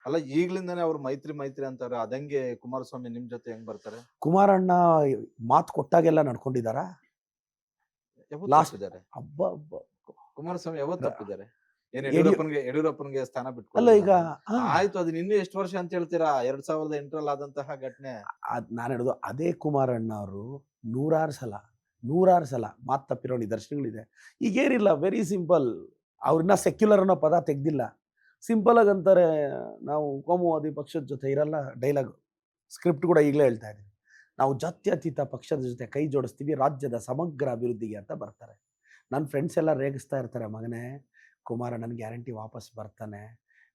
ಅಲ್ಲ ಈಗ್ಲಿಂದಾನೇ ಅವ್ರು ಮೈತ್ರಿ ಮೈತ್ರಿ ಅಂತಾರೆ. ಅದಂಗೆ ಕುಮಾರಸ್ವಾಮಿ ನಿಮ್ ಜೊತೆ ಹೆಂಗ್ ಬರ್ತಾರೆ? ಕುಮಾರಣ್ಣ ಮಾತು ಕೊಟ್ಟಾಗೆಲ್ಲ ನಡ್ಕೊಂಡಿದ್ದಾರಾ? ಯಾವತ್ ಲಾಸ್ಟ್ ತಪ್ಪಿದ್ದಾರೆ? ಹಬ್ಬ ಹಬ್ಬ ಕುಮಾರಸ್ವಾಮಿ ಯಾವತ್ ತಪ್ಪಿದ್ದಾರೆ? ಏನ್ ಯಡಿಯೂ ಯಡಿಯೂರಪ್ಪನ್ಗೆ ಸ್ಥಾನ ಅಲ್ಲ ಈಗ ಬಿಟ್ಕೊಡ್ಲಿಲ್ಲಾನ? ಹಾ ಆಯ್ತು ಅದನ್ನ ಇನ್ನೂ ಎಷ್ಟು ವರ್ಷ ಅಂತ ಹೇಳ್ತೀರಾ? 2008ರಲ್ಲಿ ಆದಂತಹ ಘಟನೆ. ನಾನು ಹೇಳೋದು ಅದೇ ಕುಮಾರಣ್ಣ ಅವರು ನೂರಾರು ಸಲ ಮಾತು ತಪ್ಪಿರೋ ನಿದರ್ಶನಗಳಿದೆ. ಈಗೇನಿಲ್ಲ, ವೆರಿ ಸಿಂಪಲ್. ಅವ್ರನ್ನ ಸೆಕ್ಯುಲರ್ ಅನ್ನೋ ಪದ ತೆಗ್ದಿಲ್ಲ. ಸಿಂಪಲ್ ಆಗಿ ಅಂತಾರೆ, ನಾವು ಕೋಮುವಾದಿ ಪಕ್ಷದ ಜೊತೆ ಇರಲ್ಲ. ಡೈಲಾಗ್ ಸ್ಕ್ರಿಪ್ಟ್ ಕೂಡ ಈಗಲೇ ಹೇಳ್ತಾ ಇದ್ದೀನಿ. ನಾವು ಜಾತ್ಯತೀತ ಪಕ್ಷದ ಜೊತೆ ಕೈ ಜೋಡಿಸ್ತೀವಿ ರಾಜ್ಯದ ಸಮಗ್ರ ಅಭಿವೃದ್ಧಿಗೆ ಅಂತ ಬರ್ತಾರೆ. ನನ್ನ ಫ್ರೆಂಡ್ಸ್ ಎಲ್ಲ ರೇಗಿಸ್ತಾ ಇರ್ತಾರೆ, ಮಗನೇ ಕುಮಾರಣ್ಣನ ಗ್ಯಾರಂಟಿ ವಾಪಸ್ ಬರ್ತಾನೆ,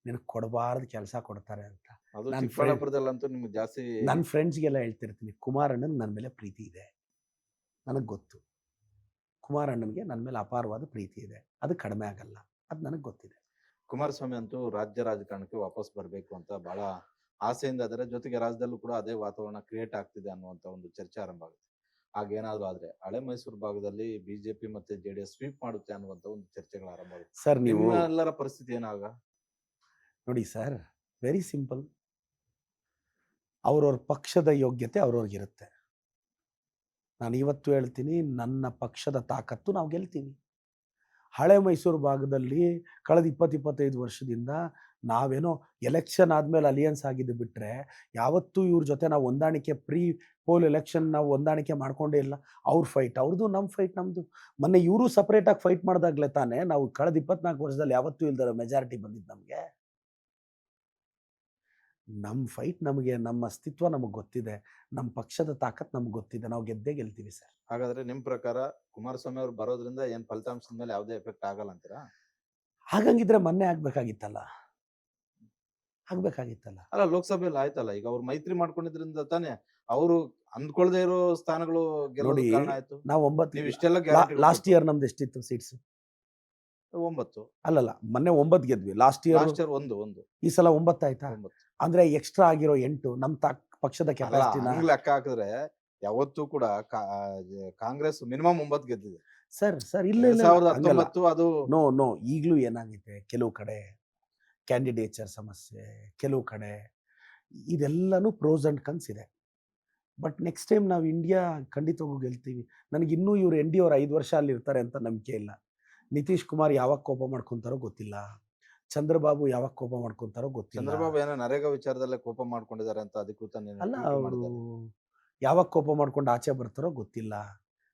ನಿನಗೆ ಕೊಡಬಾರ್ದು ಕೆಲಸ ಕೊಡ್ತಾರೆ ಅಂತ. ಅದು ನನ್ನ ಚಿಕ್ಕಬಳ್ಳಾಪುರದಲ್ಲಂತೂ ನಿಮ್ಗೆ ಜಾಸ್ತಿ. ಫ್ರೆಂಡ್ಸ್ಗೆಲ್ಲ ಹೇಳ್ತಿರ್ತೀನಿ, ಕುಮಾರಣ್ಣನ್ ನನ್ನ ಮೇಲೆ ಪ್ರೀತಿ ಇದೆ, ನನಗೆ ಗೊತ್ತು. ಕುಮಾರಣ್ಣನಿಗೆ ನನ್ನ ಮೇಲೆ ಅಪಾರವಾದ ಪ್ರೀತಿ ಇದೆ, ಅದು ಕಡಿಮೆ ಆಗಲ್ಲ, ಅದು ನನಗೆ ಗೊತ್ತಿದೆ. ಕುಮಾರಸ್ವಾಮಿ ಅಂತೂ ರಾಜ್ಯ ರಾಜಕಾರಣಕ್ಕೆ ವಾಪಸ್ ಬರಬೇಕು ಅಂತ ಬಹಳ ಆಸೆಯಿಂದ ಇದ್ದಾರೆ. ಜೊತೆಗೆ ರಾಜ್ಯದಲ್ಲೂ ಕೂಡ ಅದೇ ವಾತಾವರಣ ಕ್ರಿಯೇಟ್ ಆಗ್ತಿದೆ ಅನ್ನುವಂತ ಒಂದು ಚರ್ಚೆ ಆರಂಭ ಆಗುತ್ತೆ. ಹಾಗೇನಾದ್ರೂ ಆದ್ರೆ ಹಳೆ ಮೈಸೂರು ಭಾಗದಲ್ಲಿ ಬಿಜೆಪಿ ಮತ್ತೆ ಜೆಡಿಎಸ್ ಸ್ವೀಪ್ ಮಾಡುತ್ತೆ ಅನ್ನುವಂತ ಒಂದು ಚರ್ಚೆಗಳು ಆರಂಭ ಆಗುತ್ತೆ. ಸರ್ ನೀವು ನಿಮ್ಮೆಲ್ಲರ ಪರಿಸ್ಥಿತಿ ಏನಾಗ? ನೋಡಿ ಸರ್, ವೆರಿ ಸಿಂಪಲ್. ಅವ್ರವ್ರ ಪಕ್ಷದ ಯೋಗ್ಯತೆ ಅವ್ರವ್ರಿಗಿರುತ್ತೆ. ನಾನು ಇವತ್ತು ಹೇಳ್ತೀನಿ, ನನ್ನ ಪಕ್ಷದ ತಾಕತ್ತು ನಾವು ಗೆಲ್ತೀವಿ. ಹಳೆ ಮೈಸೂರು ಭಾಗದಲ್ಲಿ ಕಳೆದ 20-25 ವರ್ಷದಿಂದ ನಾವೇನೋ ಎಲೆಕ್ಷನ್ ಆದಮೇಲೆ ಅಲಿಯನ್ಸ್ ಆಗಿದ್ದು ಬಿಟ್ಟರೆ ಯಾವತ್ತೂ ಇವ್ರ ಜೊತೆ ನಾವು ಹೊಂದಾಣಿಕೆ ಪೋಲ್ ಎಲೆಕ್ಷನ್ ನಾವು ಹೊಂದಾಣಿಕೆ ಮಾಡ್ಕೊಂಡೇ ಇಲ್ಲ. ಅವ್ರ ಫೈಟ್ ಅವ್ರದ್ದು, ನಮ್ಮ ಫೈಟ್ ನಮ್ಮದು. ಮೊನ್ನೆ ಇವರು ಸಪ್ರೇಟಾಗಿ ಫೈಟ್ ಮಾಡಿದಾಗಲೇ ತಾನೇ ನಾವು ಕಳೆದ 24 ವರ್ಷದಲ್ಲಿ ಯಾವತ್ತೂ ಇಲ್ದಿರೋ ಮೆಜಾರಿಟಿ ಬಂದಿದ್ದು ನಮಗೆ. ನಮ್ಮ ಫೈಟ್ ನಮಗೆ, ನಮ್ಮ ಅಸ್ತಿತ್ವ ನಮಗೆ ಗೊತ್ತಿದೆ, ನಮ್ಮ ಪಕ್ಷದ ತಾಕತ್ ನಮ್ಗೆ ಗೊತ್ತಿದೆ, ನಾವು ಗೆದ್ದೇ ಗೆಲ್ತೀವಿ ಸರ್. ಹಾಗಾದ್ರೆ ನಿಮ್ ಪ್ರಕಾರ ಕುಮಾರಸ್ವಾಮಿ ಅವ್ರು ಬರೋದ್ರಿಂದ ಏನ್ ಫಲಿತಾಂಶದ ಮೇಲೆ ಯಾವುದೇ ಎಫೆಕ್ಟ್ ಆಗಲ್ಲ ಅಂತೀರಾ? ಹಾಗಂಗಿದ್ರೆ ಮೊನ್ನೆ ಆಗ್ಬೇಕಾಗಿತ್ತಲ್ಲ. ಅಲ್ಲ ಲೋಕಸಭೆಯಲ್ಲಿ ಆಯ್ತಲ್ಲ, ಈಗ ಅವ್ರು ಮೈತ್ರಿ ಮಾಡ್ಕೊಂಡಿದ್ರಿಂದ ತಾನೇ ಅವರು ಅಂದ್ಕೊಳ್ದೇ ಇರೋ ಸ್ಥಾನಗಳು ಗೆಲ್ಲೋದು ನೋಡಿ, ಕಾರಣ ಆಯ್ತು. ನಾವು ನೀವು ಇಷ್ಟೆಲ್ಲ ಗ್ಯಾರಂಟಿ ಲಾಸ್ಟ್ ಇಯರ್ ನಮ್ದು ಎಷ್ಟಿತ್ತು ಸೀಟ್ಸ್? 9. ಅಲ್ಲಲ್ಲ, ಮೊನ್ನೆ 9 ಗೆದ್ವಿ. ಲಾಸ್ಟ್ ಇಯರ್ ಒಂದು ಈ ಸಲ 9 ಆಯ್ತಾ? 9. ಅಂದ್ರೆ ಎಕ್ಸ್ಟ್ರಾ ಆಗಿರೋ 8 ನಮ್ಮ ಪಕ್ಷದ ಅಲ್ಲ ಕೆಪಾಸಿಟಿನ. ಹಂಗ್ ಲೆಕ್ಕ ಹಾಕಿದ್ರೆ ಯಾವತ್ತೂ ಕೂಡ ಕಾಂಗ್ರೆಸ್ ಮಿನಿಮಮ್ 9 ಗೆದ್ದಿದೆ. ಸರ್ ಇಲ್ಲ ಇಲ್ಲ, ಹಂಗಲ್ಲ. 2019 ಅದು ನೋ ಈಗಲೂ ಏನಾಗಿದೆ, ಕೆಲವು ಕಡೆ ಕ್ಯಾಂಡಿಡೇಚರ್ ಸಮಸ್ಯೆ, ಕೆಲವು ಕಡೆ ಇದೆಲ್ಲನೂ ಪ್ರೋಸ್ ಅಂಡ್ ಕನ್ಸ್ ಇದೆ. ಬಟ್ ನೆಕ್ಸ್ಟ್ ಟೈಮ್ ನಾವು ಇಂಡಿಯಾ ಖಂಡಿತವಾಗೂ ಗೆಲ್ತೀವಿ. ನನಗಿನ್ನೂ ಇವ್ರು ND ಅವ್ರು 5 ವರ್ಷ ಅಲ್ಲಿ ಇರ್ತಾರೆ ಅಂತ ನಂಬಿಕೆ ಇಲ್ಲ. ನಿತೀಶ್ ಕುಮಾರ್ ಯಾವಾಗ ಕೋಪ ಮಾಡ್ಕೊಂತಾರೋ ಗೊತ್ತಿಲ್ಲ, ಚಂದ್ರಬಾಬು ಯಾವಾಗ ಕೋಪ ಮಾಡ್ಕೊಂತಾರೋ ಗೊತ್ತಿಲ್ಲ. ಚಂದ್ರಬಾಬು ಏನೋ ನರೇಗಾ ವಿಚಾರದಲ್ಲೇ ಕೋಪ ಮಾಡ್ಕೊಂಡಿದ್ದಾರೆ ಅಂತ ಅಧಿಕೃತ ಅಲ್ಲ, ಟ್ವೀಟ್ ಅವರು ಮಾಡಿದ್ದಾರೆ. ಯಾವಾಗ ಕೋಪ ಮಾಡ್ಕೊಂಡು ಆಚೆ ಬರ್ತಾರೋ ಗೊತ್ತಿಲ್ಲ.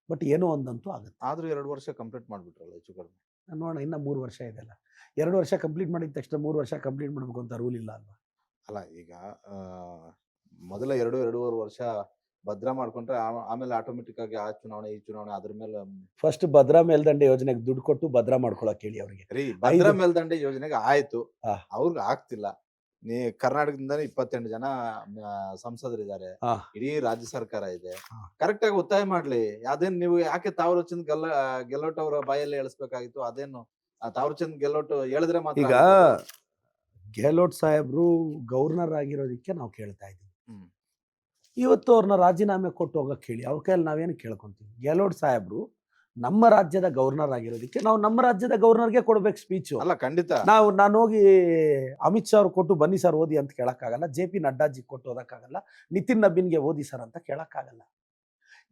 ಬಟ್ ಏನೋ ಒಂದಂತೂ ಆಗುತ್ತೆ. ಆದ್ರೂ 2 ವರ್ಷ ಕಂಪ್ಲೀಟ್ ಮಾಡ್ಬಿಟ್ರಲ್ಲ ಹೆಚ್ಚು ಕಡಿಮೆ. ನೋಡೋಣ, ಇನ್ನು 3 ವರ್ಷ ಇದೆಲ್ಲ. 2 ವರ್ಷ ಕಂಪ್ಲೀಟ್ ಮಾಡಿದ ತಕ್ಷಣ 3 ವರ್ಷ ಕಂಪ್ಲೀಟ್ ಮಾಡಬೇಕು ಅಂತ ರೂಲ್ ಇಲ್ಲ ಅಲ್ವಾ? ಅಲ್ಲ ಈಗ ಮೊದಲ 2-2.5 ವರ್ಷ ಭದ್ರಾ ಮಾಡ್ಕೊಂಡ್ರೆ ಆಮೇಲೆ ಆಟೋಮೆಟಿಕ್ ಆಗಿ ಆ ಚುನಾವಣೆ ಈ ಚುನಾವಣೆ ಅದ್ರ ಮೇಲೆ. ಫಸ್ಟ್ ಭದ್ರಾ ಮೇಲ್ದಂಡೆ ಯೋಜನೆಗೆ ದುಡ್ಡು ಕೊಟ್ಟು ಭದ್ರಾ ಮಾಡ್ಕೊಳಕ್ ಹೇಳಿ ಅವ್ರಿಗೆ. ಭದ್ರಾ ಮೇಲ್ದಂಡೆ ಯೋಜನೆಗೆ ಆಯ್ತು, ಹಾ. ಅವ್ರಿಗೆ ಆಗ್ತಿಲ್ಲ. ಕರ್ನಾಟಕದಿಂದಾನೇ 28 ಜನ ಸಂಸದರಿದ್ದಾರೆ, ಹಾ. ಇಡೀ ರಾಜ್ಯ ಸರ್ಕಾರ ಇದೆ. ಹಾ. ಕರೆಕ್ಟ್ ಆಗಿ ಒತ್ತಾಯ ಮಾಡ್ಲಿ. ಅದೇನ್ ನೀವು ಯಾಕೆ ತಾವರಚಂದ್ ಗೆಲ್ಲೋಟ್ ಅವರ ಬಾಯಲ್ಲಿ ಹೇಳಿಸ್ಬೇಕಾಗಿತ್ತು? ಅದೇನು ತಾವರಚಂದ್ ಗೆಲ್ಲೋಟ್ ಹೇಳಿದ್ರೆ ಮಾತ್ರ ಈಗ ಆಗುತ್ತದು? ಗೆಹ್ಲೋಟ್ ಸಾಹೇಬ್ರು ಗವರ್ನರ್ ಆಗಿರೋದಕ್ಕೆ ನಾವು ಕೇಳ್ತಾ ಇದ್ದೀವಿ. ಹ್ಮ್. ಇವತ್ತು ಅವ್ರನ್ನ ರಾಜೀನಾಮೆ ಕೊಟ್ಟು ಹೋಗಕ್ಕೆ ಹೇಳಿ, ಅವ್ರ ಕೈಯಲ್ಲಿ ನಾವೇನು ಕೇಳ್ಕೊಂತೀವಿ? ಗೆಹ್ಲೋಟ್ ಸಾಹೇಬ್ರು ನಮ್ಮ ರಾಜ್ಯದ ಗವರ್ನರ್ ಆಗಿರೋದಕ್ಕೆ ನಾವು ನಮ್ಮ ರಾಜ್ಯದ ಗವರ್ನರ್ಗೆ ಕೊಡ್ಬೇಕು ಸ್ಪೀಚು. ಅಲ್ಲ ಖಂಡಿತ. ನಾನು ಹೋಗಿ ಅಮಿತ್ ಶಾ ಅವ್ರು ಕೊಟ್ಟು ಬನ್ನಿ ಸರ್ ಓದಿ ಅಂತ ಕೇಳಕ್ಕಾಗಲ್ಲ, JP ನಡ್ಡಾಜಿ ಕೊಟ್ಟು ಓದಕ್ಕಾಗಲ್ಲ, ನಿತಿನ್ ನಬೀನ್ಗೆ ಓದಿ ಸರ್ ಅಂತ ಕೇಳಕ್ಕಾಗಲ್ಲ.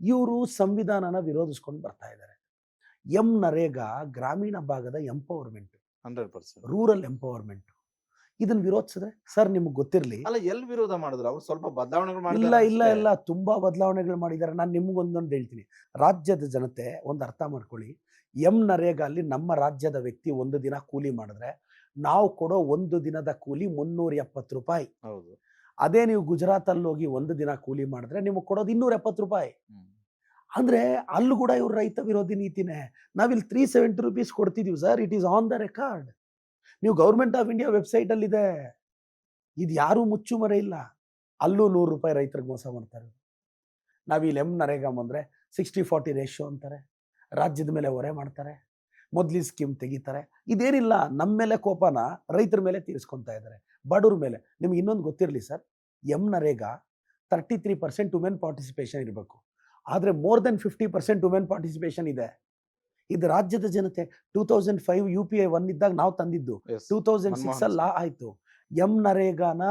ಇವರು ಸಂವಿಧಾನನ ವಿರೋಧಿಸ್ಕೊಂಡು ಬರ್ತಾ ಇದ್ದಾರೆ. ನರೇಗಾ ಗ್ರಾಮೀಣ ಭಾಗದ ಎಂಪವರ್ಮೆಂಟ್, 100%. ರೂರಲ್ ಎಂಪವರ್ಮೆಂಟ್, ಇದನ್ನ ವಿರೋಧಿಸಿದ್ರೆ ಸರ್ ನಿಮ್ಗೆ ಗೊತ್ತಿರಲಿ. ಅಲ್ಲ ಎಲ್ಲಿ ವಿರೋಧ ಮಾಡಿದ್ರು? ಅವ್ರು ಸ್ವಲ್ಪ ಬದಲಾವಣೆಗಳು ಇಲ್ಲ ತುಂಬಾ ಬದಲಾವಣೆಗಳು ಮಾಡಿದ್ದಾರೆ. ನಾನು ನಿಮ್ಗೊಂದೊಂದು ಹೇಳ್ತೀನಿ, ರಾಜ್ಯದ ಜನತೆ ಒಂದು ಅರ್ಥ ಮಾಡ್ಕೊಳ್ಳಿ. ನರೇಗಾ ಅಲ್ಲಿ ನಮ್ಮ ರಾಜ್ಯದ ವ್ಯಕ್ತಿ 1 ದಿನ ಕೂಲಿ ಮಾಡಿದ್ರೆ ನಾವು ಕೊಡೋ 1 ದಿನದ ಕೂಲಿ 370 ರೂಪಾಯಿ. ಹೌದು. ಅದೇ ನೀವು ಗುಜರಾತ್ ಅಲ್ಲಿ ಹೋಗಿ 1 ದಿನ ಕೂಲಿ ಮಾಡಿದ್ರೆ ನಿಮಗೆ ಕೊಡೋದು 270 ರೂಪಾಯಿ. ಅಂದ್ರೆ ಅಲ್ಲೂ ಕೂಡ ಇವ್ರ ರೈತ ವಿರೋಧಿ ನೀತಿನೇ. ನಾವಿಲ್ಲಿ 370 ರೂಪೀಸ್ ಕೊಡ್ತಿದೀವಿ ಸರ್, it is on the record. ನೀವು ಗೌರ್ಮೆಂಟ್ ಆಫ್ ಇಂಡಿಯಾ ವೆಬ್ಸೈಟ್ ಅಲ್ಲಿ ಇದೆ, ಇದು ಯಾರು ಮುಚ್ಚುಮರೆ ಇಲ್ಲ. ಅಲ್ಲೂ 100 ರೂಪಾಯಿ ರೈತರಿಗೆ ಮೋಸ ಮಾಡ್ತಾರೆ. ನಾವಿಲ್ಲಿ ನರೇಗಾ ಬಂದ್ರೆ 60-40 ರೇಷಿಯೋ ಅಂತಾರೆ, ರಾಜ್ಯದ ಮೇಲೆ ಹೊರೆ ಮಾಡ್ತಾರೆ, ಮೊದಲಿ ಸ್ಕೀಮ್ ತೆಗಿತಾರೆ. ಇದೇನಿಲ್ಲ, ನಮ್ಮ ಮೇಲೆ ಕೋಪನ ರೈತರ ಮೇಲೆ ತೀರಿಸ್ಕೊತಾ ಇದ್ದಾರೆ, ಬಡವ್ರ ಮೇಲೆ. ನಿಮ್ಗೆ ಇನ್ನೊಂದು ಗೊತ್ತಿರಲಿ ಸರ್, ನರೇಗಾ 33% ವುಮೆನ್ ಪಾರ್ಟಿಸಿಪೇಷನ್ ಇರಬೇಕು, ಆದರೆ ಮೋರ್ ದೆನ್ 50% ವುಮೆನ್ ಪಾರ್ಟಿಸಿಪೇಷನ್ ಇದೆ. ಇದು ರಾಜ್ಯದ ಜನತೆ 2005 UPI 1 ಇದ್ದಾಗ ನಾವು ತಂದಿದ್ದು, 2006 ಲಾ ಆಯ್ತು. ನರೇಗಾನ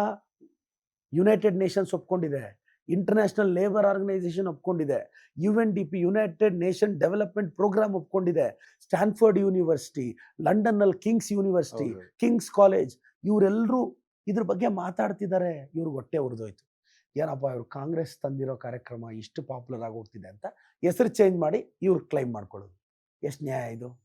ಯುನೈಟೆಡ್ ನೇಷನ್ಸ್ ಒಪ್ಕೊಂಡಿದೆ, ಇಂಟರ್ನ್ಯಾಷನಲ್ ಲೇಬರ್ ಆರ್ಗನೈಸೇಷನ್ ಒಪ್ಕೊಂಡಿದೆ, UNDP United Nation Development Programme ಒಪ್ಕೊಂಡಿದೆ, ಸ್ಟ್ಯಾನ್ಫರ್ಡ್ ಯೂನಿವರ್ಸಿಟಿ, ಲಂಡನ್ನಲ್ಲಿ ಕಿಂಗ್ಸ್ ಯೂನಿವರ್ಸಿಟಿ, ಹೌದು. ಕಿಂಗ್ಸ್ ಕಾಲೇಜ್, ಇವರೆಲ್ಲರೂ ಇದ್ರ ಬಗ್ಗೆ ಮಾತಾಡ್ತಿದ್ದಾರೆ. ಇವ್ರಿಗೆ ಹೊಟ್ಟೆ ಉರಿದೋಯ್ತು. ಏನಪ್ಪ ಇವ್ರು ಕಾಂಗ್ರೆಸ್ ತಂದಿರೋ ಕಾರ್ಯಕ್ರಮ ಇಷ್ಟು ಪಾಪ್ಯುಲರ್ ಆಗಿ ಹೋಗ್ತಿದೆ ಅಂತ ಹೆಸರು ಚೇಂಜ್ ಮಾಡಿ ಇವ್ರು ಕ್ಲೈಮ್ ಮಾಡ್ಕೊಳ್ಳೋದು. ಎಷ್ಟು ನ್ಯಾಯ ಇದು?